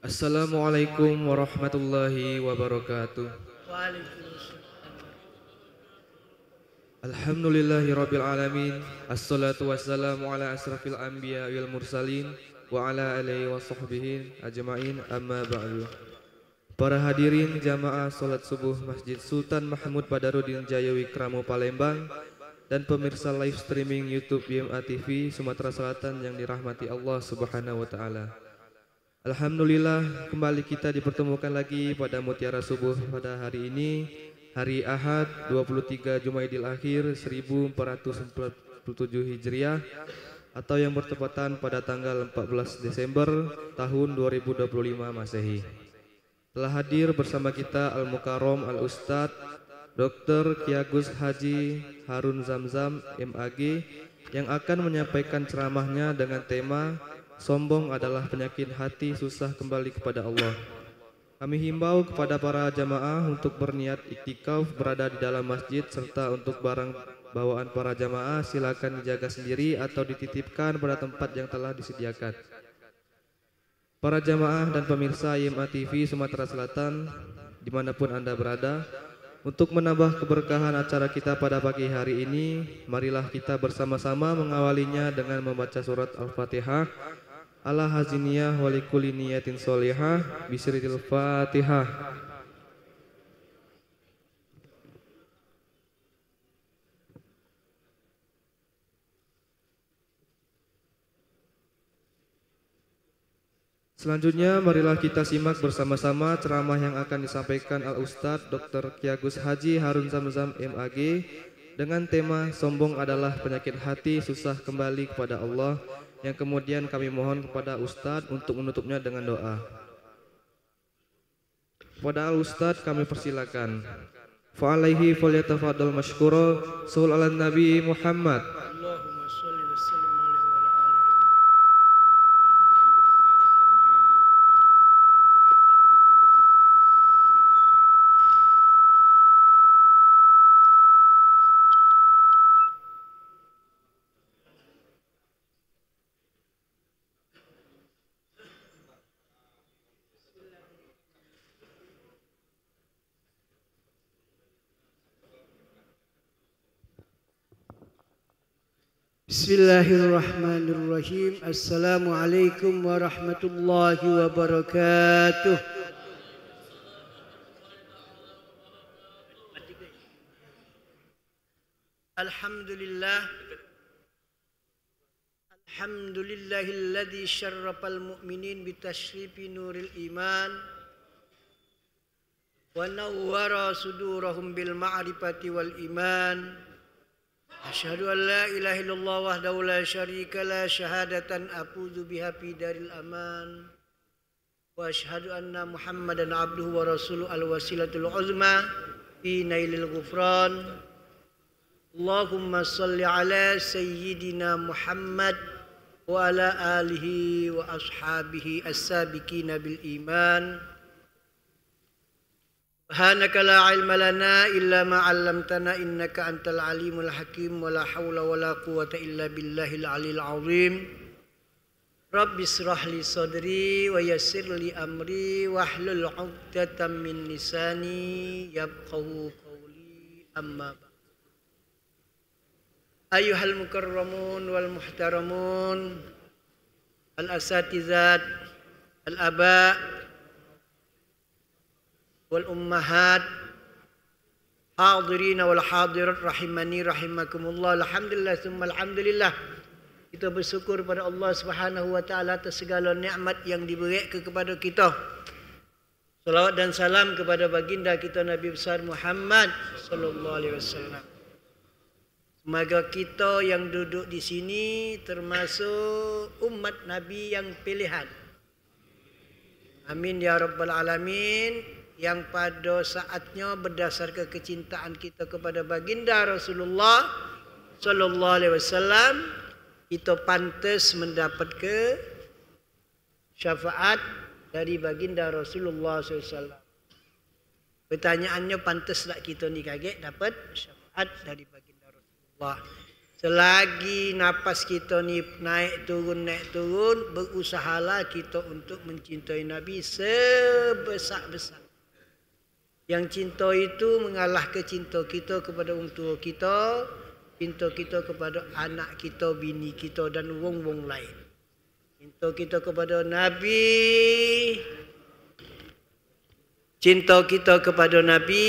Assalamualaikum warahmatullahi wabarakatuh. Alhamdulillahirabbil alamin. Assalatu wassalamu ala asrafil anbiya wal mursalin wa ala alihi wa sahbihi ajmain, amma ba'du. Para hadirin jamaah salat subuh Masjid Sultan Mahmud Badarudin Jayawi Kramo Palembang dan pemirsa live streaming YouTube YMA TV Sumatera Selatan yang dirahmati Allah Subhanahu wa taala. Alhamdulillah, kembali kita dipertemukan lagi pada Mutiara Subuh pada hari ini, hari Ahad 23 Jumaidil Akhir 1447 Hijriah atau yang bertepatan pada tanggal 14 Desember tahun 2025 Masehi. Telah hadir bersama kita Al-Mukarram Al-Ustadz Dr. Ki Agus Haji Harun Zamzam MAG yang akan menyampaikan ceramahnya dengan tema sombong adalah penyakit hati, susah kembali kepada Allah. Kami himbau kepada para jamaah untuk berniat iktikaf berada di dalam masjid, serta untuk barang bawaan para jamaah silakan dijaga sendiri atau dititipkan pada tempat yang telah disediakan. Para jamaah dan pemirsa YMA TV Sumatera Selatan dimanapun Anda berada, untuk menambah keberkahan acara kita pada pagi hari ini, marilah kita bersama-sama mengawalinya dengan membaca surat Al-Fatihah ala haziniyah walikuli niyatin solihah bisritil Fatihah. Selanjutnya marilah kita simak bersama-sama ceramah yang akan disampaikan Al-Ustadz Dr. Ki Agus Haji Harun Zamzam MAG dengan tema sombong adalah penyakit hati, susah kembali kepada Allah, yang kemudian kami mohon kepada Ustadz untuk menutupnya dengan doa. Kepada Al-Ustadz kami persilakan. Fa'alaihi falyatafadhal mashkura. Shalla 'alan Nabi Muhammad. Allahumma sholli wa sallim alaihi wa ala alihi. Bismillahirrahmanirrahim. Assalamualaikum warahmatullahi wabarakatuh. Alhamdulillah. Alhamdulillahilladzi syarrafal mu'minin bitashrifi nuril iman wa nawwara sudurahum bil ma'rifati wal iman. Asyhadu an la ilaha illallah wahdahu la syarika la syahadatan aqudzu biha fi daril aman wa asyhadu anna Muhammadan abduhu wa rasuluhu al wasilatul uzma fi nailil ghufran. Allahumma salli ala sayyidina Muhammad wa ala alihi wa ashabihi as-sabiqina bil iman. Subhanaka la ilma lana illa ma 'allamtana innaka antal alimul hakim wa la haula wa la quwwata illa billahil aliyil azim. Rabbi israh li sadri wa yassir li amri wahlul 'uqdatam min lisani yafqahu qawli, amma ba'd. Ayyuhal mukarramun wal muhtaramun, al asatizat, al aba wal ummahat, hadirin wal hadirat rahimani rahimakumullah. Alhamdulillah summa alhamdulillah. Kita bersyukur pada Allah Subhanahu wa taala atas segala nikmat yang diberikan kepada kita. Salawat dan salam kepada baginda kita Nabi besar Muhammad sallallahu alaihi wasallam. Semoga kita yang duduk di sini termasuk umat Nabi yang pilihan. Amin ya rabbal alamin. Yang pada saatnya berdasarkan kecintaan kita kepada baginda Rasulullah sallallahu alaihi wasallam, kita pantas mendapat ke syafaat dari baginda Rasulullah sallallahu alaihi wasallam. Pertanyaannya, pantas tak kita ni kaget dapat syafaat dari baginda Rasulullah Selagi napas kita ni naik turun, berusahalah kita untuk mencintai Nabi sebesar-besar. Yang cinta itu mengalahkan cinta kita kepada orang tua kita, cinta kita kepada anak kita, bini kita dan wong-wong lain. Cinta kita kepada Nabi, cinta kita kepada Nabi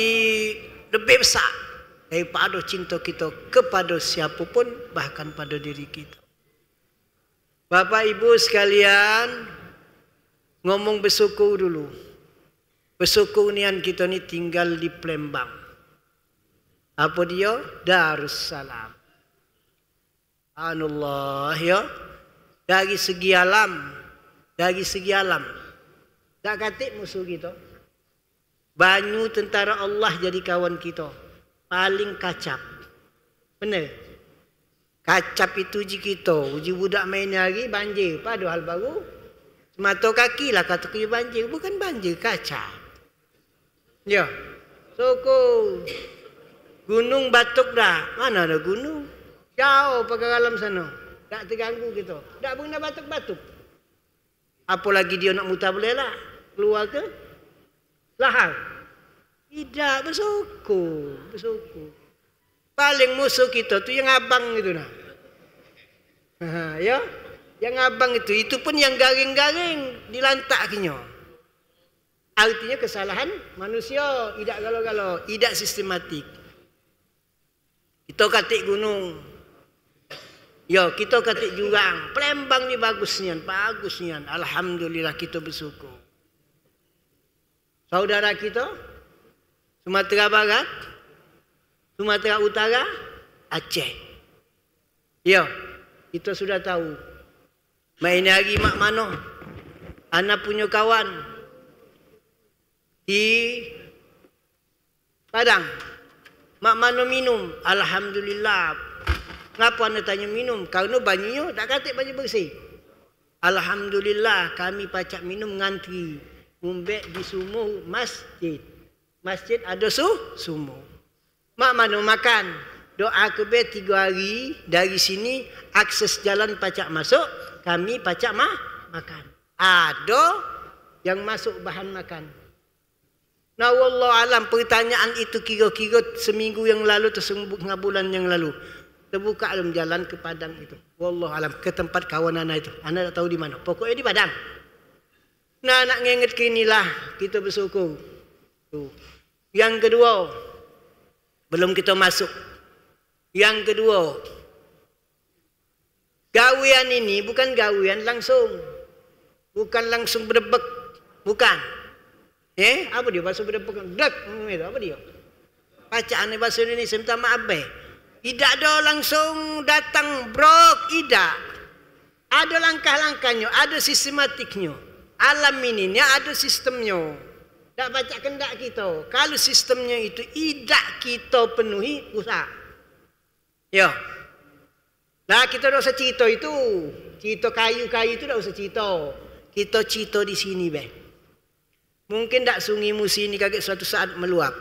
lebih besar daripada cinta kita kepada siapapun, bahkan pada diri kita. Bapak Ibu sekalian, ngomong bersyukur dulu. Bersyukur nian kita ni tinggal di Palembang. Apa dia? Darussalam. Subhanallah ya. Dari segi alam, tak katik musuh kita. Banyu tentara Allah jadi kawan kita. Paling kacap. Benar? Kacap itu uji kita. Uji budak main hari banjir. Pada hal baru. Semata kaki lah kata kaya banjir. Bukan banjir, kacap. Ya. Soko. Gunung batuk dah. Mana ada gunung? Jauh pakai alam sana. Tak terganggu kita. Tak pernah batuk-batuk. Apalagi dia nak mutar boleh lah. Keluar ke lahar. Tidak, bersyukur. Paling musuh kita tu yang abang itu nah. Ya, yang abang itu pun yang garing-garing dilantaknya. Artinya kesalahan manusia, tidak galau-galau, tidak sistematik. Kita katik gunung. Ya, kita katik jurang. Palembang ni bagus nian. Alhamdulillah kita bersyukur. Saudara kita Sumatera Barat, Sumatera Utara, Aceh. Ya, kita sudah tahu. Main hari mak mano. Anak punya kawan di Padang. Mak mano minum. Alhamdulillah. Kenapa anda tanya minum? Karena banyunya tak katik banyu bersih. Alhamdulillah kami pacak minum ngantri. Umbek di sumur masjid. Masjid ada sumur. Mak mano makan. Doa kebe 3 hari dari sini akses jalan pacak masuk. Kami pacak makan. Ada yang masuk bahan makan. Nah wallahu alam pertanyaan itu kira-kira seminggu yang lalu atau setengah bulan yang lalu. Terbuka dalam jalan ke Padang itu. Wallahu alam ke tempat kawan anak itu. Anak tak tahu di mana. Pokoknya di Padang. Nah nak nginget ke inilah kita bersyukur. Tuh. Yang kedua, belum kita masuk. Yang kedua, gawian ini bukan gawian langsung. Bukan langsung berdebek. Bukan. Apa dia bahasa berdebek? Dek. Apa dia? Bacaan bahasa Indonesia minta maaf Tidak ada langsung datang brok. Tidak. Ada langkah-langkahnya. Ada sistematiknya. Alam ini ada sistemnya. Tak baca kendak kita. Kalau sistemnya itu tidak kita penuhi, rusak. Ya. Nah kita tak usah cerita itu. Cerita kayu-kayu itu tak usah cerita. Kita cerita di sini Mungkin tak sungai musi ini kaget suatu saat meluap.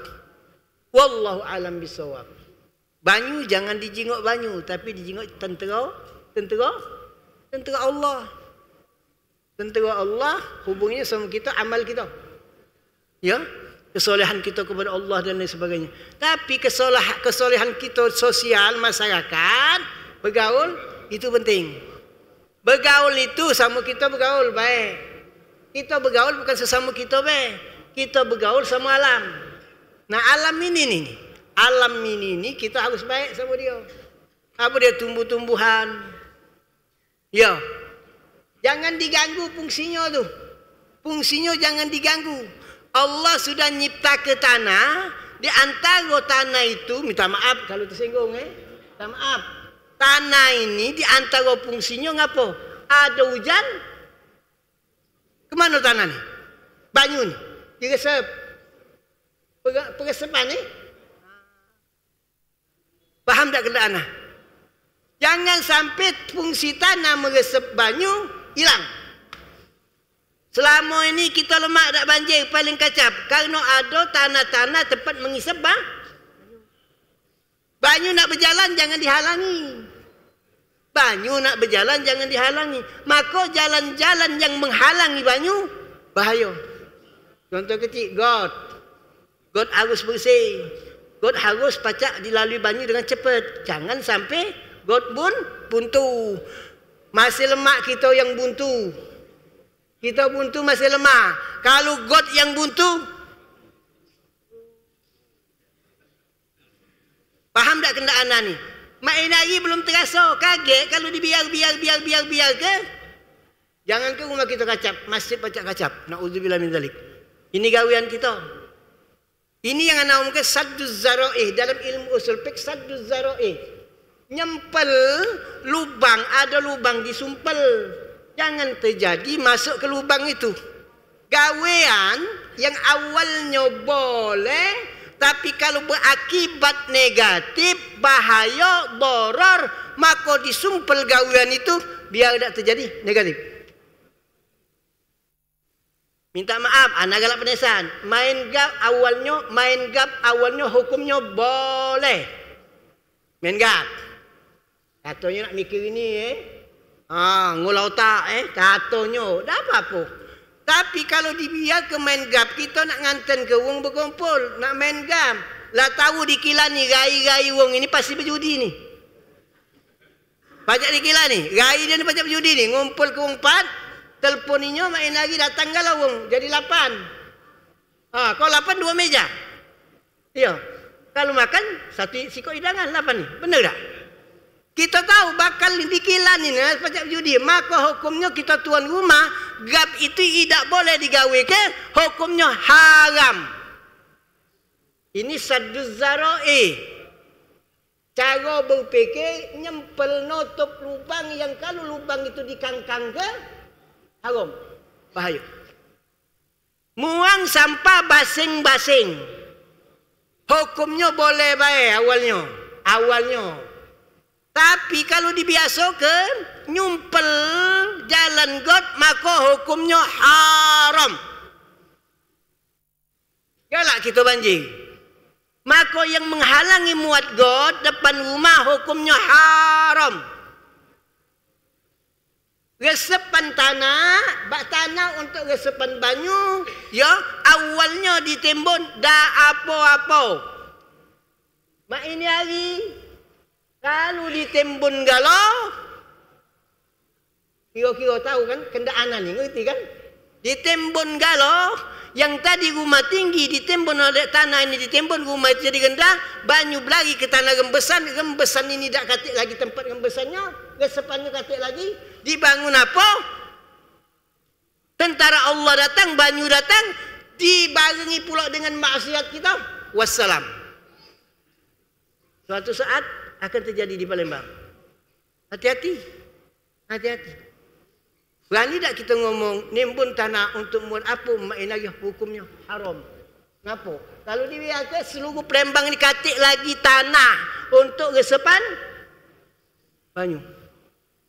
Wallahu alam bisawab. Banyu jangan dijingok banyu. Tapi dijingok tentera Allah. Tentera Allah hubungannya sama kita, amal kita. Ya, kesolehan kita kepada Allah dan lain sebagainya. Tapi kesolehan kita sosial masyarakat, bergaul itu penting. Bergaul itu sama kita bergaul baik. Kita bergaul bukan sesama kita baik. Kita bergaul sama alam. Nah alam ini kita harus baik sama dia. Apa dia tumbuh-tumbuhan? Ya, jangan diganggu fungsinya tu. Fungsinya jangan diganggu. Allah sudah nyipta ke tanah. Di antara tanah itu, minta maaf kalau tersinggung minta maaf. Tanah ini di antara fungsinya ngapa? Ada hujan. Kemana tanah ni? Banyu ni. Diresep. Peresepan ni. Faham tak kena anak? Jangan sampai fungsi tanah meresep banyu hilang. Selama ini kita lemak tak banjir paling kacap. Kerana ada tanah-tanah tempat mengisap banyu nak berjalan jangan dihalangi. Banyu nak berjalan jangan dihalangi. Maka jalan-jalan yang menghalangi banyu bahaya. Contoh kecil, got. Got harus bersih. Got harus pacak dilalui banyu dengan cepat. Jangan sampai got buntu. Masih lemak kita yang buntu. Kita buntu masih lemah. Kalau got yang buntu, faham tak kendaan ni? Main lagi belum terasa, kaget kalau dibiar ke. Jangan ke rumah kita kacap, masjid pacak kacap. Na'udzubillah min zalik. Ini gawian kita. Ini yang ana umumkan sadduz zara'i dalam ilmu usul fiqh, sadduz zara'i. Nyempel lubang, ada lubang disumpel. Jangan terjadi masuk ke lubang itu. Gawean yang awalnya boleh, tapi kalau berakibat negatif, bahaya, darar, maka disumpel gawean itu biar tidak terjadi negatif. Minta maaf, anak galak penesan. Main gap awalnya hukumnya boleh. Main gap. Katanya nak mikir ini ngulau tak katanya. Dah apa-apa. Tapi kalau dibiar ke main gap, kita nak nganten ke wong berkumpul, nak main gap. Lah tahu di kilan ni, gai-gai wong ini pasti berjudi ni. Pajak di kilan ni, gai dia ni pajak berjudi ni. Ngumpul ke wong 4, telefoninya main lagi datang galau wong. Jadi 8. Kalau 8 2 meja. Ya. Kalau makan satu sikok hidangan 8 ni. Benar tak? Kita tahu bakal dikilan ini pajak judi, maka hukumnya kita tuan rumah gap itu tidak boleh digawe ke, hukumnya haram. Ini sadduz zara'i. Cara berfikir nyempel nutup lubang yang kalau lubang itu dikangkang ke haram, bahaya. Muang sampah basing-basing, hukumnya boleh baik awalnya. Tapi kalau dibiasakan nyumpel jalan got, maka hukumnya haram. Galak kita banjir. Maka yang menghalangi muat got depan rumah hukumnya haram. Resepan tanah, bak tanah untuk resepan banyu, ya awalnya ditembun dah apa-apa. Mak ini hari kalau ditembun galau, kira-kira tahu kan kendaan ni, ngerti kan? Ditembun galau, yang tadi rumah tinggi ditembun oleh tanah ini, ditembun rumah itu jadi rendah, banyu berlari ke tanah rembesan ini tak katik lagi tempat rembesannya, resepannya katik lagi, dibangun apa? Tentara Allah datang, banyu datang, dibarengi pula dengan maksiat kita, wassalam. Suatu saat akan terjadi di Palembang. Hati-hati. Berani tak kita ngomong nimbun tanah untuk muat apa? Main lagi hukumnya haram. Kenapa? Kalau dibiarkan seluruh Palembang ni katik lagi tanah untuk resepan banyu.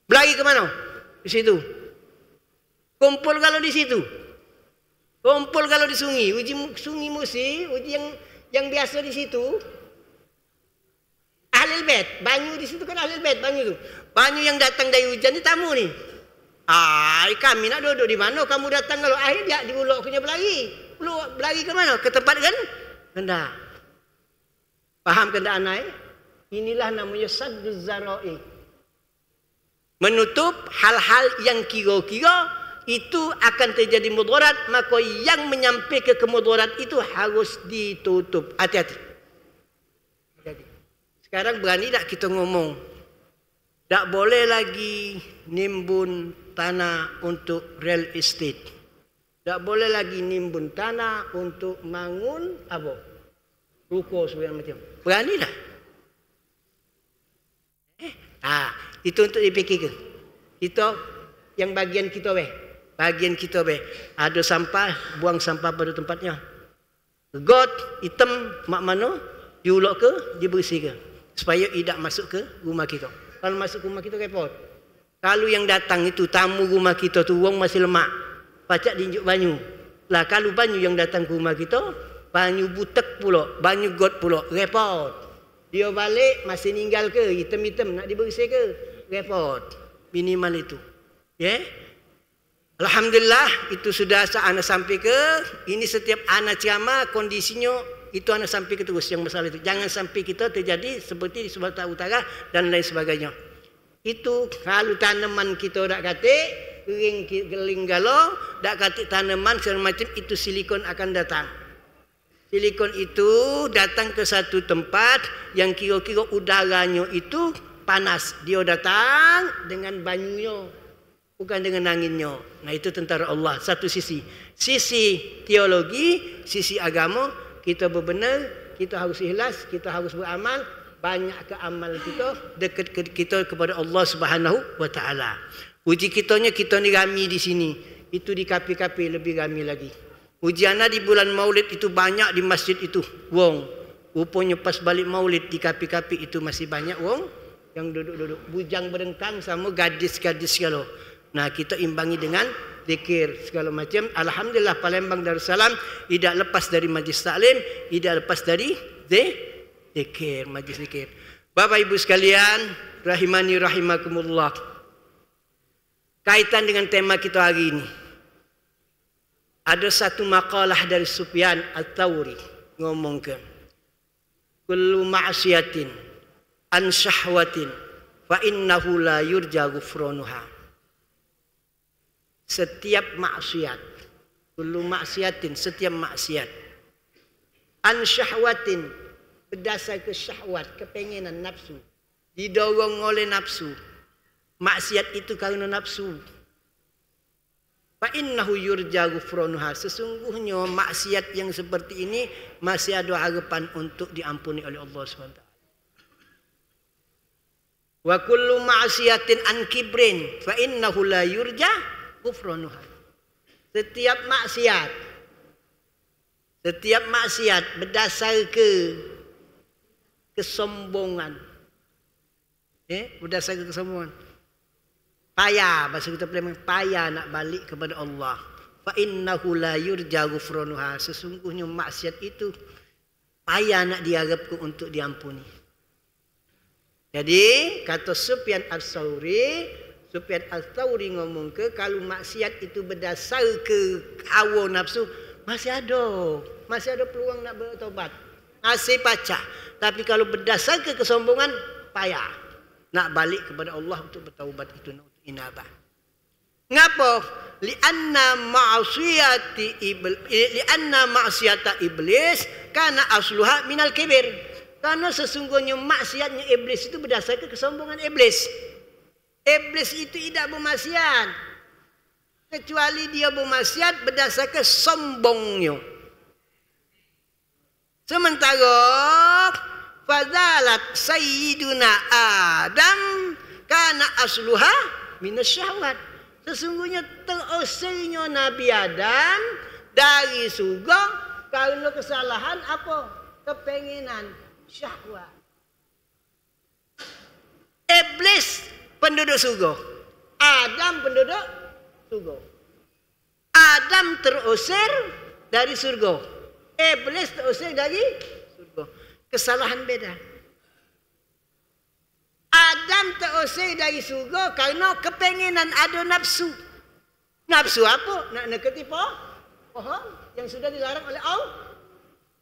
Berlari ke mana? Di situ. Kumpul kalau di situ. Kumpul kalau di sungai. Uji sungai musi, uji yang biasa di situ. Ahlul bait, banyu di situ kan ahlul bait, banyu tu. Banyu yang datang dari hujan ni tamu ni. Kami nak duduk di mana? Kamu datang kalau akhir dia diulok punya berlari. Berlari ke mana? Ke tempat kan? Rendah. Faham kendaan naik? Inilah namanya sadduz zara'i. Menutup hal-hal yang kira-kira itu akan terjadi mudarat, maka yang menyampai ke kemudarat itu harus ditutup. Hati-hati. Sekarang berani tak kita ngomong? Tak boleh lagi nimbun tanah untuk real estate. Tak boleh lagi nimbun tanah untuk bangun apa? Ruko segala macam. Berani tak? Itu untuk dipikirkan. Kita yang bagian kita ada sampah, buang sampah pada tempatnya. Got hitam mak mana diulok ke, dibersihkan. Supaya tidak masuk ke rumah kita. Kalau masuk ke rumah kita repot. Kalau yang datang itu tamu rumah kita tu wong masih lemak, pacak diinjuk banyu. Lah kalau banyu yang datang ke rumah kita, banyu butek pula, banyu got pula, repot. Dia balik masih ninggal ke, hitam-hitam nak dibersih ke. repot. Minimal itu. Ya. Alhamdulillah itu sudah ana sampai ke ini setiap ana ceramah kondisinya itu ana sampai ke terus yang masalah itu. Jangan sampai kita terjadi seperti di Sumatera Utara dan lain sebagainya. Itu kalau tanaman kita dak kate kering geling galau dak kate tanaman segala macam itu silikon akan datang. Silikon itu datang ke satu tempat yang kira-kira udaranya itu panas. Dia datang dengan banyunya, bukan dengan anginnya. Nah itu tentara Allah. Satu sisi. Sisi teologi, sisi agama, kita berbenar, kita harus ikhlas, kita harus beramal. Banyak ke amal kita, dekat kita kepada Allah Subhanahu wa Ta'ala. Uji kitanya kita ni rami di sini. Itu di kapi-kapi lebih rami lagi. Ujiana di bulan Maulid itu banyak di masjid itu. Wong. Rupanya pas balik Maulid di kapi-kapi itu masih banyak wong yang duduk-duduk. Bujang berengkang sama gadis-gadis segala. Nah kita imbangi dengan zikir segala macam. Alhamdulillah Palembang Darussalam tidak lepas dari majlis taklim, tidak lepas dari zikir, majlis zikir. Bapak Ibu sekalian, rahimani rahimakumullah. Kaitan dengan tema kita hari ini. Ada satu makalah dari Sufyan Ats-Tsauri ngomongkan kullu ma'siyatin an syahwatin fa innahu la yurja ghufranuha. Setiap maksiat, kullu maksiatin, setiap maksiat an syahwatin, berdasar ke syahwat, kepengenan nafsu, didorong oleh nafsu. Maksiat itu karena nafsu. Fa innahu yurja ghufranuha. Sesungguhnya maksiat yang seperti ini masih ada harapan untuk diampuni oleh Allah SWT. Wa kullu ma'siyatin an kibrin fa innahu la yurja ghufranuha. Setiap maksiat berdasar ke kesombongan. Berdasar ke kesombongan. Payah, bahasa kita payah nak balik kepada Allah. Fa innahu la yurja ghufranuha. Sesungguhnya maksiat itu payah nak diharapkan untuk diampuni. Jadi kata Sufyan Ats-Tsauri ngomong ke kalau maksiat itu berdasar ke hawa nafsu masih ada peluang nak bertobat. Masih pacah. Tapi kalau berdasar ke kesombongan payah nak balik kepada Allah untuk bertaubat itu untuk inabah. Ngapa? Lianna ma'siyata iblis kana asluha minal kibir. Karena sesungguhnya maksiatnya iblis itu berdasarkan kesombongan iblis. Iblis itu tidak bermaksiat kecuali dia bermaksiat berdasarkan sombongnya. Sementara fadalat sayyiduna Adam kana asluha minasyahwat. Sesungguhnya terusirnya Nabi Adam dari surga karena kesalahan apa? Kepengenan syahwat. Iblis penduduk surga, Adam penduduk surga. Adam terusir dari surga, iblis terusir dari surga. Kesalahan beda. Adam terusir dari surga karena kepengenan ada nafsu. Nafsu apa? Nak dekati pohon yang sudah dilarang oleh Allah.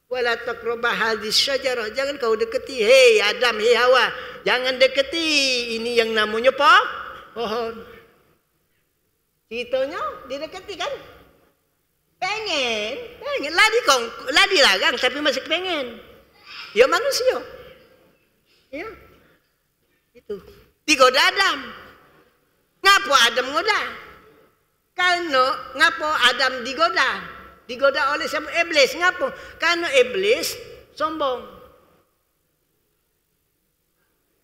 Wala taqrabah hadhihi syajarah. Jangan kau dekati. Hei Adam, hei Hawa, jangan dekati ini yang namanya pohon. Ceritanya didekati kan? Pengen. Lah dilarang tapi masih pengen. Ya manusia. Ya. Itu digoda Adam. Ngapa Adam ngoda? Karena ngapa Adam digoda oleh siapa? Iblis. Ngapa? Karena iblis sombong.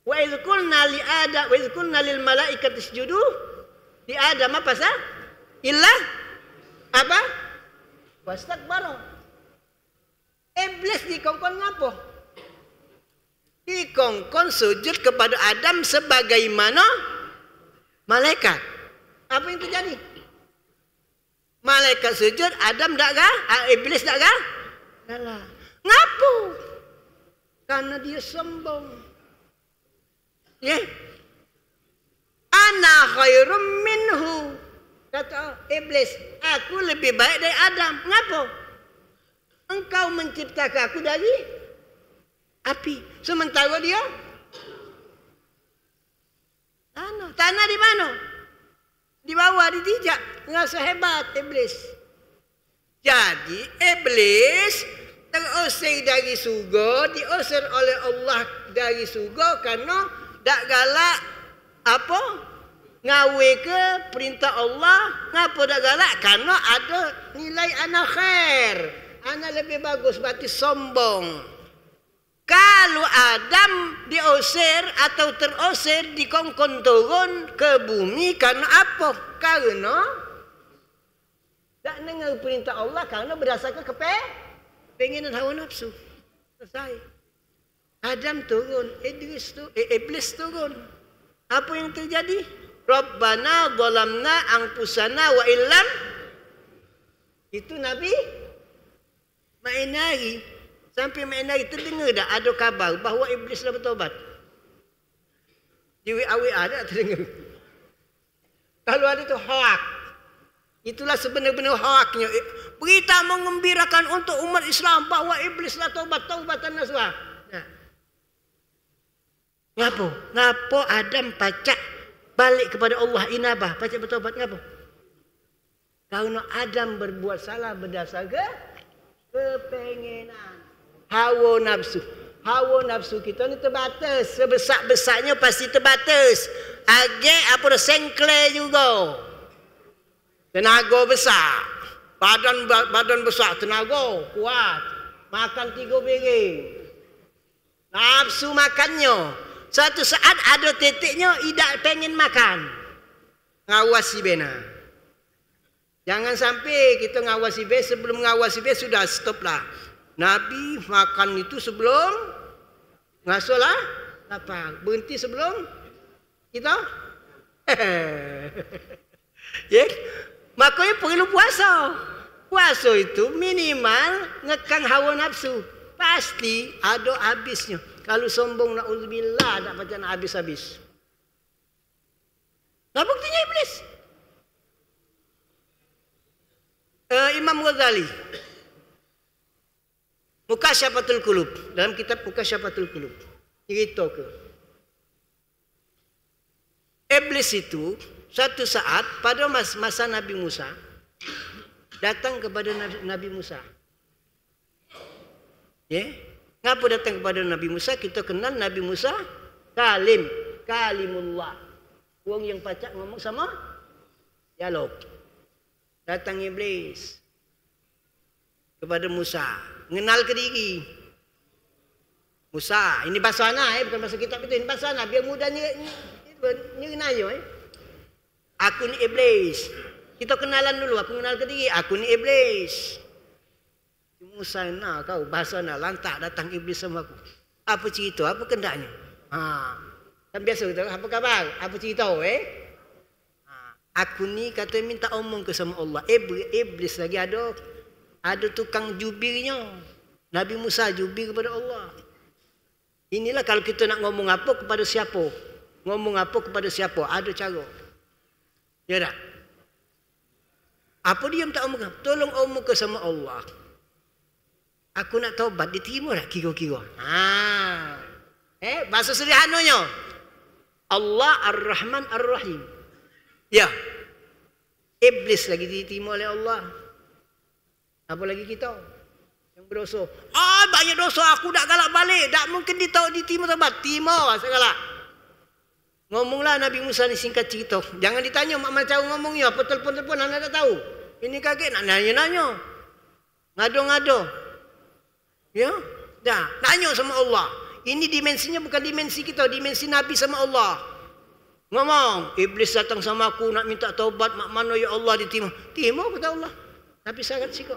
Wa idz qulna li Adam wa idz qulna lil malaikati isjudu di Adam apa sah? Illa apa? Wastakbaru. Iblis dikongkon ngapa? Dikongkon sujud kepada Adam sebagaimana malaikat. Apa yang terjadi? Malaikat sujud, Adam tak kah? Iblis tak kah? Kalah. Ngapu? Karena dia sombong. Ya. khairum minhu. Kata iblis, aku lebih baik dari Adam. Kenapa? Engkau menciptakan aku dari api. Sementara dia tanah. Tanah di mana? Di bawah, ditijak. Rasa hebat iblis. Jadi iblis terusir dari surga, diusir oleh Allah dari surga kerana tak galak apa? Ngawe ke perintah Allah. Ngapa tak galak? Kerana ada nilai anak khair. Anak lebih bagus, berarti sombong. Kalau Adam diusir atau terusir, dikongkon turun ke bumi kerana apa? Kerana tak dengar perintah Allah, kerana berdasarkan keinginan hawa nafsu. Selesai. Adam turun, iblis turun. Apa yang terjadi? Rabbana zalamna anfusana wa illam. Itu Nabi Ma'inari. Sampai Ma'inari terdengar dah ada kabar bahawa iblis dah bertobat. Di WA dah terdengar. Kalau ada tu hoak. Itulah sebenar-benar hoaknya. Berita mengembirakan untuk umat Islam bahawa iblis dah tobat, taubatan nasuha. Ngapa? Ngapa Adam pacak balik kepada Allah, inabah, pacak bertobat? Ngapa? Kerana Adam berbuat salah berdasarkan kepengenan, hawa nafsu. Hawa nafsu kita ni terbatas. Sebesar-besarnya pasti terbatas. Agak apa dah sengkle juga. Tenaga besar. Badan besar, tenaga kuat. Makan 3 piring. Nafsu makannya. Suatu saat ada titiknya tidak pengen makan. Ngawasi bena. Jangan sampai kita ngawasi bena, sebelum ngawasi bena sudah stop lah. Nabi makan itu sebelum ngasolah lapar. Berhenti sebelum kita. Ya, makanya perlu puasa. Puasa itu minimal ngekang hawa nafsu. Pasti ada habisnya. Kalau sombong, na'udzubillah, tak macam nak habis-habis. Nah, buktinya iblis. Imam Ghazali, Mukasyafatul Qulub, dalam kitab Mukasyafatul Qulub, cerita ke iblis itu suatu saat pada masa Nabi Musa datang kepada Nabi Musa. Ya, ngapa datang kepada Nabi Musa? Kita kenal Nabi Musa kalimullah. Wong yang pacak ngomong sama dialog. Datang iblis kepada Musa, mengenal ke diri. Musa, ini bahasa anak, bukan bahasa kitab itu, ini bahasa anak, biar mudahnya nyengayo. Aku ni iblis. Kita kenalan dulu, aku kenal ke diri, aku ni iblis. Musa, nak kau bahasa nak lantak datang iblis sama aku. Apa cerita? Apa kendaknya? Kan biasa kita, apa khabar? Apa cerita? Aku ni kata minta omong ke sama Allah. Iblis lagi ada tukang jubirnya. Nabi Musa jubir kepada Allah. Inilah kalau kita nak ngomong apa kepada siapa. Ngomong apa kepada siapa. Ada cara. Ya tak? Apa dia minta omong? Tolong omong ke sama Allah. Aku nak taubat, diterima tak kira-kira? Bahasa sederhananya, Allah Ar-Rahman Ar-Rahim. Ya. Iblis lagi diterima oleh Allah. Apa lagi kita? Yang berdosa. Banyak dosa, aku tak galak balik. Tak mungkin diterima taubat. Terima segala. Ngomonglah Nabi Musa ni singkat cerita. Jangan ditanya macam cara ngomongnya. Apa telefon-telefon anda tak tahu. Ini kaget nak nanya-nanya. Ngado-ngado. Ya, dah tanya sama Allah. Ini dimensinya bukan dimensi kita, dimensi Nabi sama Allah. Ngomong, iblis datang sama aku nak minta taubat, mak mana ya Allah diterima. Terima kata Allah. Tapi syarat sikap.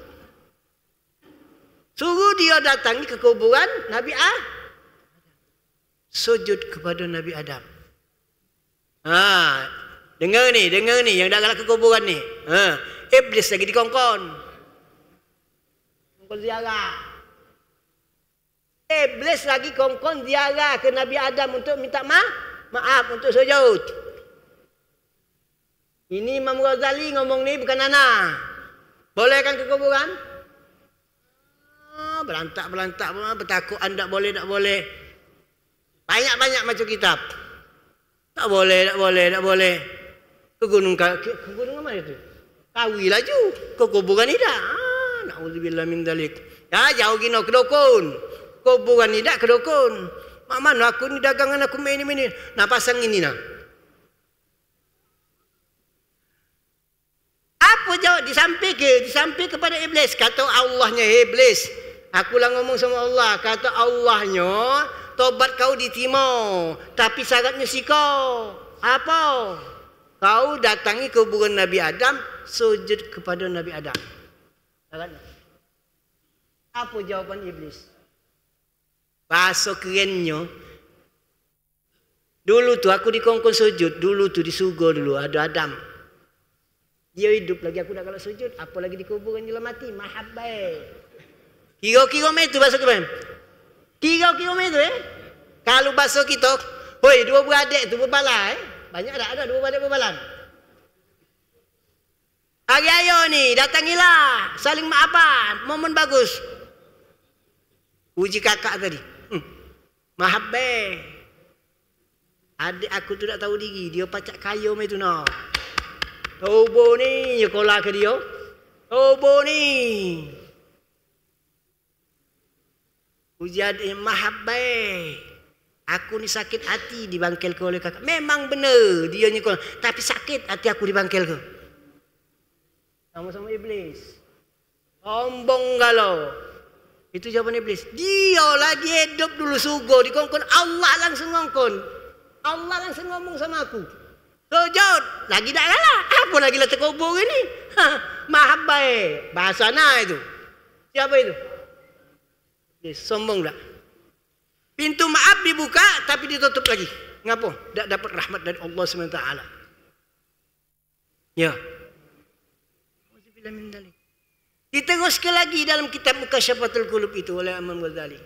Suruh dia datangi ke kuburan Nabi sujud kepada Nabi Adam. Dengar ni yang dah galak ke kuburan ni. Iblis lagi dikongkon. Kongkon ziarah. Iblis lagi kongkon ziarah ke Nabi Adam untuk minta maaf untuk sujud. Ini Imam Ghazali ngomong ni bukan ana. Boleh kan ke kuburan? Belantak-belantak, bertakut anda boleh, tak boleh. Banyak-banyak macam kitab. Tak boleh, tak boleh, tak boleh. Ke gunung mana itu? Kawi laju. Ke kuburan ni dah. Na'udzubillah min dalik. Ya, jauh gino ke dukun. Kuburan ni dah ke dukun. Mak mana aku ni dagangan aku main ni. Nak pasang ini nak. Apa jawab? Disamping kepada iblis. Kata Allahnya, iblis. Aku lah ngomong sama Allah. Kata Allahnya, tobat kau diterima. Tapi syaratnya si kau. Apa? Kau datangi kuburan Nabi Adam, sujud kepada Nabi Adam. Syaratnya. Apa jawapan iblis? Bahasa kerennya. Dulu tu aku dikongkong sujud. Dulu tu di surga dulu ada Adam. Dia hidup lagi aku dah kalau sujud. Apa lagi di kuburan dia mati. Mahabbai. Kira-kira meter bahasa kemarin. Kira-kira meter Kalau bahasa kita. Hoi, dua beradik tu berbalan Banyak tak ada dua beradik berbalan. Hari ayo ni datangilah. Saling maafan. Momen bagus. Uji kakak tadi. Mahabbai. Adik aku tu tak tahu diri. Dia pacak kayu macam tu nak. Tobo ni, nyekolah ke dia. Tobo ni. Ujian mahabbai. Aku ni sakit hati dibangkel ke oleh kakak. Memang benar dia nyekolah. Tapi sakit hati aku dibangkel ke. Sama-sama iblis. Sombong galau. Itu jawapan iblis. Dia lagi hidup dulu surga. Dikongkon Allah langsung ngongkon. Allah langsung ngomong sama aku. Sujud. Lagi tak kalah. Apa lagi lah terkubur ini? Mahabbai. Bahasa na itu. Siapa itu? Sombong tak? Pintu maaf dibuka tapi ditutup lagi. Ngapa? Tak dapat rahmat dari Allah SWT. Ya. Diteruskan lagi dalam kitab Mukasyafatul Qulub itu oleh Imam Ghazali.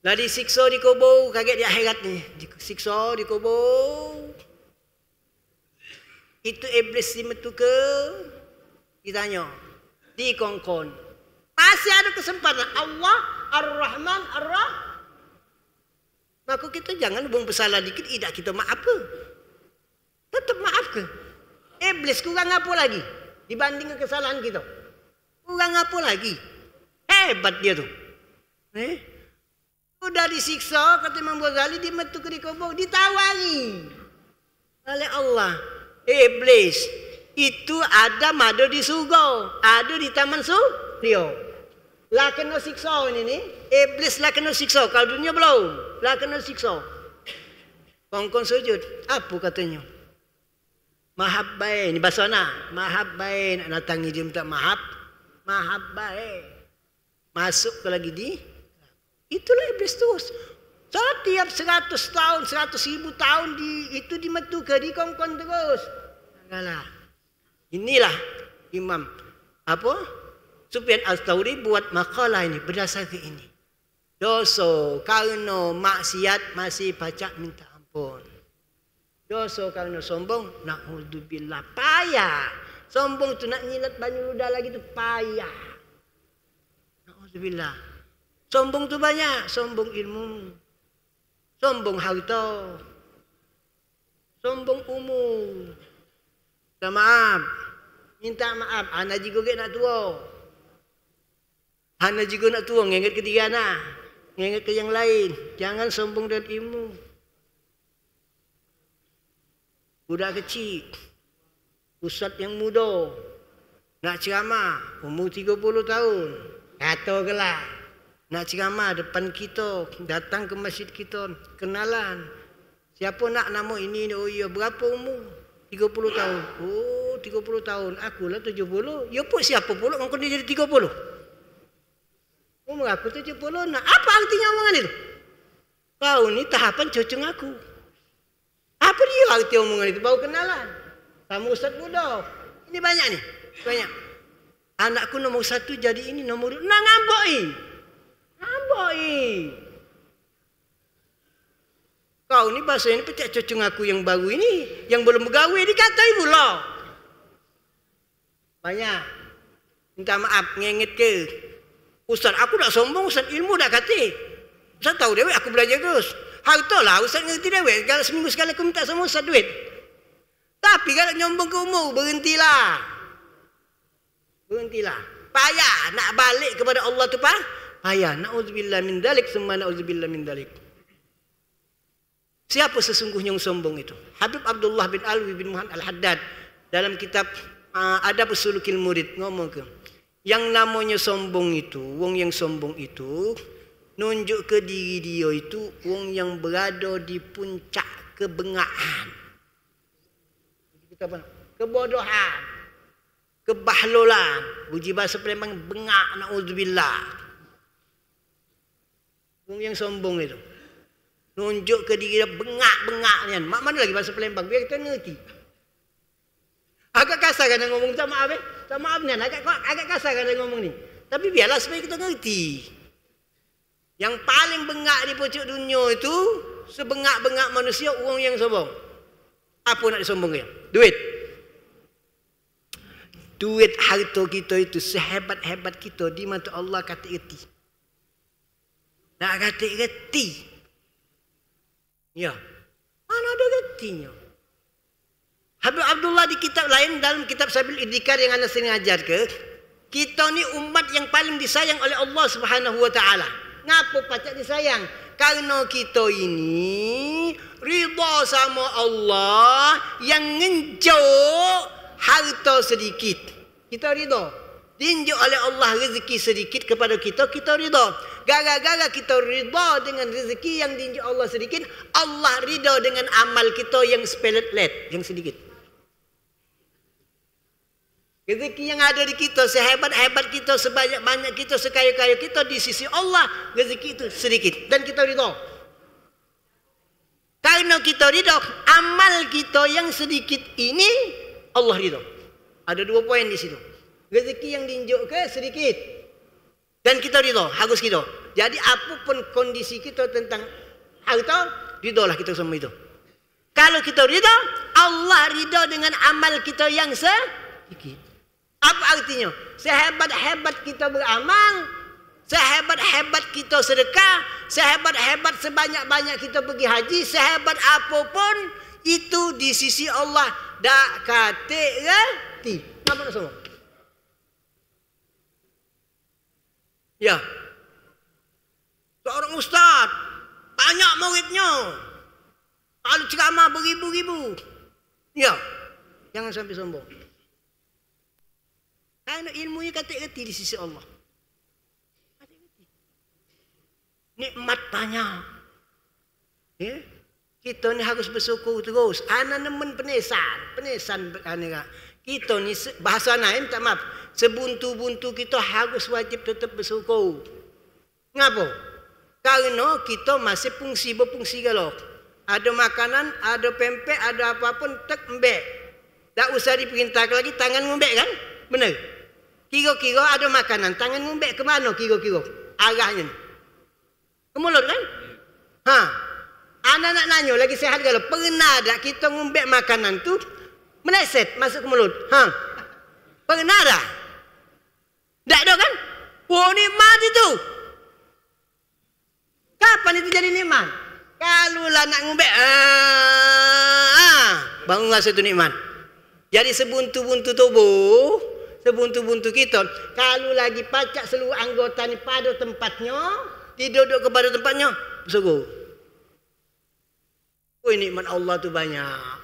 Lah disiksa di kubur, kaget di akhirat ni. Disiksa di kubur. Itu iblis dimetu ke? Ditanya. Dikongkon. Masih ada kesempatan. Allah Ar-Rahman Ar-Rahim. Maka kita jangan buang bersalah dikit. Tidak kita maaf ke? Tetap maaf ke? Iblis kurang apa lagi? Dibanding kesalahan kita. Kurang apa lagi? Hebat dia tu. Sudah disiksa, kata Imam Ghazali, dimetu ke di kubur, ditawari oleh Allah. Iblis itu ada di surga, ada di taman surga. Lah kena siksa ini ni. Iblis lah kena siksa. Kalau dunia belum, lah kena siksa. Kongkong sujud. Apa katanya? Mahabbai. Ini bahasa nak. Mahabbai. Nak datangi dia minta maaf. Mahabbai. Masuk ke lagi di. Itulah iblis terus. Setiap 100 tahun, 100,000 tahun itu dimetu ke di kongkong terus. Janganlah. Inilah Imam Sufyan Al-Thawri buat makalah ini berdasarkan ini. Dosa karena maksiat masih pacak minta ampun. Dosa karena sombong, na'udzubillah, payah. Sombong tu nak nyilat banyu ludah lagi tu payah. Na'udzubillah. Sombong tu banyak, sombong ilmu. Sombong harta. Sombong umur. Minta maaf. Minta maaf. Anak juga nak tua. Anak juga nak tua. Ngingat ke tiga anak. Ngingat ke yang lain. Jangan sombong dan ilmu. Budak kecil. Ustaz yang muda. Nak ceramah. Umur 30 tahun. Katakanlah. Nak ceramah depan kita. Datang ke masjid kita. Kenalan. Siapa nak nama ini? Oh ya, berapa umur? 30 tahun. Oh, 30 tahun. Akulah 70. Ya pun siapa pula kau dia jadi 30? Umur aku 70. Nah, apa artinya omongan itu? Kau ni tahapan cocok aku. Apa dia arti omongan itu? Baru kenalan. Sama ustaz muda. Ini banyak ni. Banyak. Anakku nombor 1 jadi ini nombor 2. Nah, ngamboi. Ngamboi. Kau ni bahasa ini pecah cucung aku yang baru ini, yang belum bergawe dikatai pula. Banyak. Minta maaf, ngengit ke. Ustaz, aku dah sombong, Ustaz, ilmu dah kata. Ustaz tahu dewek, aku belajar terus. Hartalah, Ustaz ngerti dewek. Kalau seminggu sekali aku minta sama Ustaz duit. Tapi kalau nyombong ke umur, berhentilah. Berhentilah. Payah nak balik kepada Allah tu payah. Na'udzubillah min dalik, semua na'udzubillah min dalik. Siapa sesungguhnya yang sombong itu? Habib Abdullah bin Alwi bin Muhammad Al-Haddad dalam kitab Adab Usulul Murid ngomong ke, yang namanya sombong itu, wong yang sombong itu nunjuk ke diri dia itu wong yang berada di puncak kebengaan. Kita apa? Kebodohan, kebahlolan. Uji bahasa Palembang bengak, na'udzubillah. Wong yang sombong itu nunjuk ke diri dia bengak-bengak ni. Mak mana lagi bahasa Palembang biar kita ngerti. Agak kasar kan ngomong, tak maaf tak maaf ni, agak kasar kan ngomong ni. Tapi biarlah supaya kita ngerti. Yang paling bengak di pojok dunia itu sebengak-bengak manusia orang yang sombong. Apa nak disombongkan? Duit. Duit harta kita itu sehebat-hebat kita di mata Allah kata reti. Nak kata reti. Ya. Mana ada retinya? Habib Abdullah di kitab lain dalam kitab Sabil Idhikar yang anda sering ajar ke, kita ni umat yang paling disayang oleh Allah Subhanahu wa taala. Ngapa pacak disayang? Karena kita ini ridha sama Allah yang ngenjuk harta sedikit. Kita ridha. Diinjuk oleh Allah rezeki sedikit kepada kita, kita ridha. Gara-gara kita ridha dengan rezeki yang diinjuk Allah sedikit, Allah ridha dengan amal kita yang sepelet-let, yang sedikit. Rezeki yang ada di kita, sehebat-hebat kita, sebanyak-banyak kita, sekaya-kaya kita, di sisi Allah rezeki itu sedikit dan kita ridha. Karena kita ridha, amal kita yang sedikit ini Allah ridha. Ada 2 poin di situ. Rezeki yang diinjuk ke sedikit dan kita ridha, harus kita. Jadi apapun kondisi kita tentang harta, ridhalah kita sama itu. Kalau kita ridha, Allah ridha dengan amal kita yang sedikit. Apa artinya? Sehebat-hebat kita beramal, sehebat-hebat kita sedekah, sehebat-hebat sebanyak-banyak kita pergi haji, sehebat apapun itu di sisi Allah dak kate reti. Apa nak semua? Ya. Seorang ustaz, banyak muridnya. Kalau ceramah beribu-ribu. Ya. Jangan sampai sombong. Karena ilmunya kata reti di sisi Allah. Nikmat banyak. Ya. Kita ni harus bersyukur terus. Ana nemen penesan anega. Kita ni bahasa lain tak maaf. Sebuntu-buntu kita harus wajib tetap bersyukur. Ngapa? Karena kita masih berfungsi galak. Ada makanan, ada pempek, ada apapun tek embek. Tak usah diperintahkan lagi tangan ngembek kan? Benar. Kira-kira ada makanan, tangan ngembek ke mana kira-kira? Arahnya. Ke mulut kan? Ha. Anak nak nanya lagi sehat kalau pernah tak kita ngembek makanan tu meleset masuk ke mulut? Ha. Pernah tak? Tak ada kan? Oh, nikmat itu. Kapan itu jadi nikmat? Kalau lah nak ngubek, baru rasa itu nikmat. Jadi sebuntu-buntu tubuh, sebuntu-buntu kita, kalau lagi pacak seluruh anggota ni pada tempatnya, duduk kepada tempatnya, bersyukur. Oh, nikmat Allah tu banyak,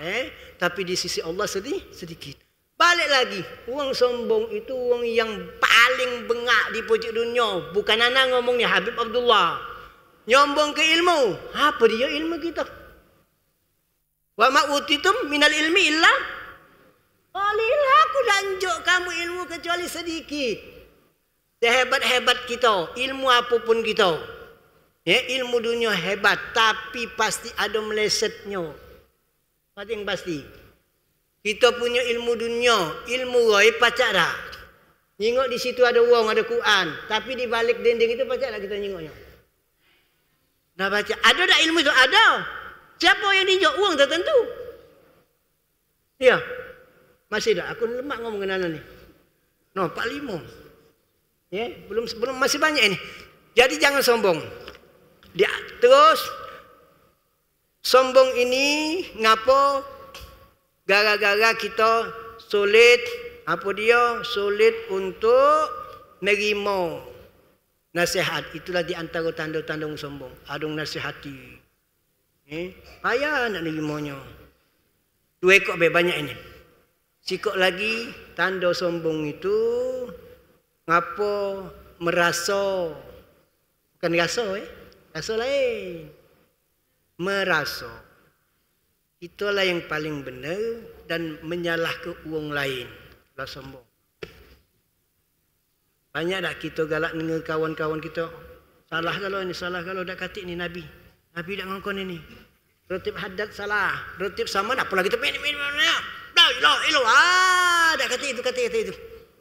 tapi di sisi Allah sedikit. Balik lagi, orang sombong itu orang yang paling bengak di pojok dunia. Bukan anak ngomongnya Habib Abdullah. Nyombong ke ilmu. Apa dia ilmu kita? Wa ma utitum minal ilmi illa qalilah. Aku lanjut kamu ilmu kecuali sedikit. Sehebat-hebat kita, ilmu apapun kita. Ya, ilmu dunia hebat, tapi pasti ada melesetnya. Yang pasti. Kita punya ilmu dunia, ilmu ghaib pacak dah. Nyingok di situ ada wong, ada Quran, tapi di balik dinding itu pacak lah kita nyingoknya. Dah baca. Ada tak ilmu itu? Ada. Siapa yang dijok? Uang tertentu. Ya. Masih tak? Aku lemak ngomong kenalan ni. No, 45. Ya, belum masih banyak ini. Jadi jangan sombong. Dia terus sombong ini ngapo? Gara-gara kita sulit, apa dia? Sulit untuk nerima nasihat. Itulah di antara tanda-tanda sombong. Adung nasihati. Payah nak nerimanya. 2 ekor banyak ini. Sikok lagi tanda sombong itu ngapo merasa. Bukan rasa rasa lain. Merasa. Itulah yang paling benar dan menyalah ke orang lain. Itulah sombong. Banyak tak kita galak dengan kawan-kawan kita. Salah kalau ni, salah kalau dak katik ni Nabi. Nabi dak ngongkon ini. Rotib hadat salah. Rotib sama tak pula kita main. Dak katik itu.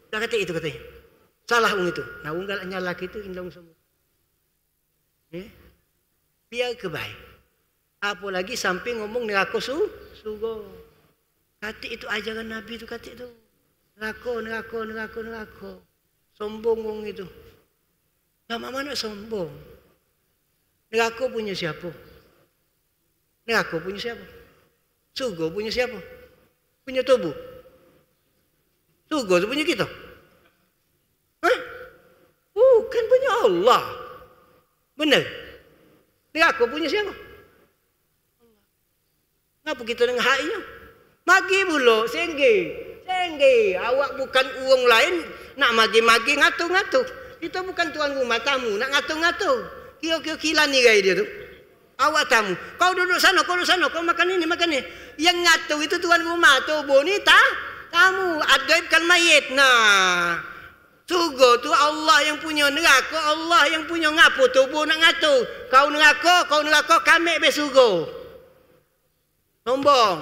Dak katik itu katanya. Salah orang itu. Nah, orang galak nyalah kita indong semua. Biar kebaik. Apalagi sampai ngomong neraka surga. Katik itu ajaran Nabi itu katik itu. Neraka. Sombong orang itu. Lama mana sombong? Neraka punya siapa? Neraka punya siapa? Surga punya siapa? Punya tubuh. Surga itu punya kita. Bukan punya Allah. Benar. Neraka punya siapa? Allah. Kenapa kita dengan haknya? Magi pula, sengge. Awak bukan uang lain nak magi-magi ngatur-ngatur. Kita bukan tuan rumah tamu nak ngatur-ngatur. Kira-kira ni gaya dia tu. Awak tamu. Kau duduk sana, kau makan ini. Yang ngatur itu tuan rumah. Tubuh ni tamu. Adaibkan mayit. Nah. Surga tu Allah yang punya, neraka Allah yang punya. Ngapo tubuh nak ngatur? Kau neraka, kami be surga. Sombong.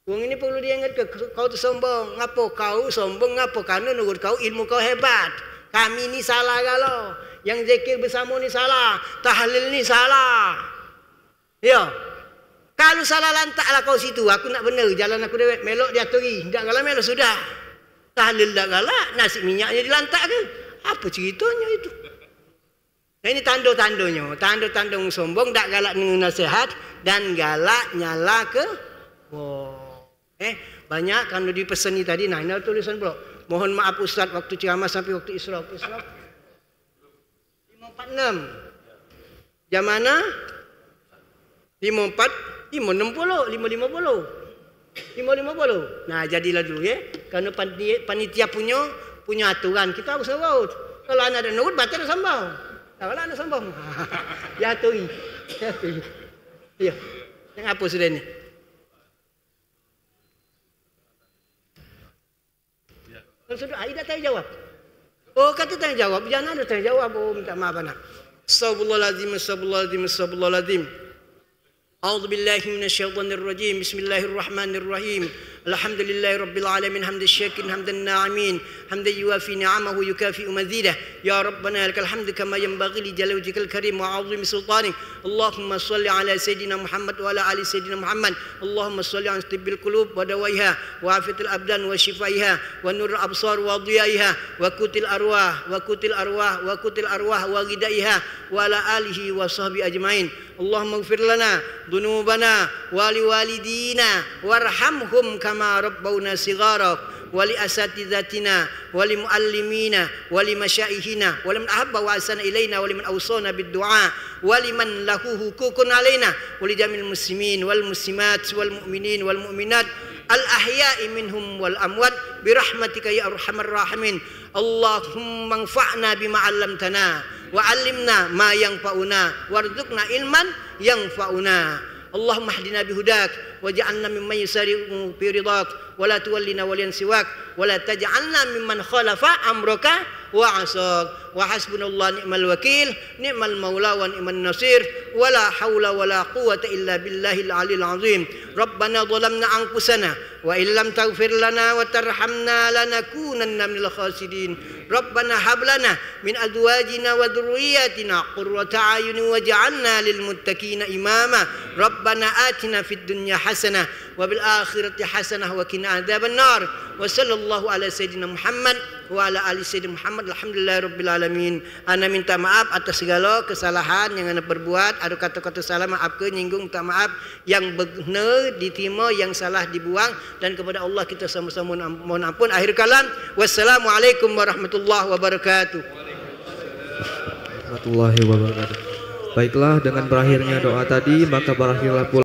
Orang ini perlu diingat ke kau tu sombong. Ngapo kau sombong? Ngapo? Karena menurut kau ilmu kau hebat. Kami ni salah galau. Yang zikir bersama ni salah. Tahlil ni salah. Ya. Kalau salah lantaklah kau situ. Aku nak benar. Jalan aku dewek. Melok diaturi. Tak galak melok sudah. Tahlil tak galak. Nasi minyaknya dilantak ke? Apa ceritanya itu? Nah, ini tanda-tandanya. Tanda-tanda orang sombong. Tak galak dengan nasihat. Dan galak nyala ke? Wow. Banyak kan dipesan ni tadi. Nah, ini tulisan pula. Mohon maaf Ustaz waktu ceramah sampai waktu Isra. 546. Jam mana? 560. 550. Nah, jadilah dulu ya. Karena panitia punya aturan. Kita harus urut. Kalau anak ada nurut, baca ada sambung. Kalau anak sambung. Ya aturi. Ya. Yang apa sudah ni? Sudah, tidak tanya jawab. Oh, kata tanya jawab. Jangan ada tanya jawab. Oh, minta maaf anak. Astagfirullahaladzim. A'udzubillahi minasyaitonirrajim. Bismillahirrahmanirrahim. Alhamdulillahi rabbil alamin hamdan syakirin hamdan na'imin hamdan yuwafi ni'amahu yukafi'u mazidah ya rabbana lakal hamdu kama yanbaghi li jalali wajhikal karim wa 'azimi sultanik Allahumma shalli ala sayidina Muhammad wa ala ali sayidina Muhammad Allahumma shalli ala tibbil qulub wa dawaiha wa afiatil abdan wa shifaiha wa nurul absar wa dhiyaiha wa kutil arwah wa ghidaiha wa ala alihi wa sahbihi ajmain Allahumma ighfir lana dhunubana wa liwalidina warhamhum kama rabbawna sighara wa li asatizatina wa li muallimina wa li masyaihina wa liman ahabba wa asana ilaina wa liman awsana bid du'a wa liman lahu hukukun alaina wa li jamil muslimin wal muslimat wal mu'minin wal mu'minat al ahya'i minhum wal amwat bi rahmatika ya arhamar rahimin Allahumma anfa'na bima 'allamtana wa 'allimna ma yanfa'una warzuqna ilman yanfa'una Allahumma hdina bihudak waj'alna mimman yusari'u fi ridak wa la tuwallina waliyan siwak wa la taj'alna mimman khalafa amraka wa asak wa hasbunallahu ni'mal wakil ni'mal maula wa ni'man nasir wa la haula wa la quwwata illa billahil aliyil azim. Rabbana zalamna anfusana wa illam taghfir lana wa tarhamna lanakunanna minal khasirin. Rabbana hab lana min azwajina wa dhurriyyatina qurrata a'yunin waj'alna lil muttaqina imama. Rabbana atina fid dunya hasanah wa bil akhirati hasanah wa qina adzaban nar. Wa sallallahu ala sayyidina Muhammad wa ala ali sayyidina Muhammad. Alhamdulillahirabbil alamin. Ana minta maaf atas segala kesalahan yang ana perbuat. Ada kata-kata salah maaf ke nyinggung, minta maaf. Yang benar diterima, yang salah dibuang, dan kepada Allah kita sama-sama mohon ampun. Akhir kalam, wassalamualaikum warahmatullahi wabarakatuh. Warahmatullahi wabarakatuh. Baiklah, dengan berakhirnya doa tadi maka berakhirlah pula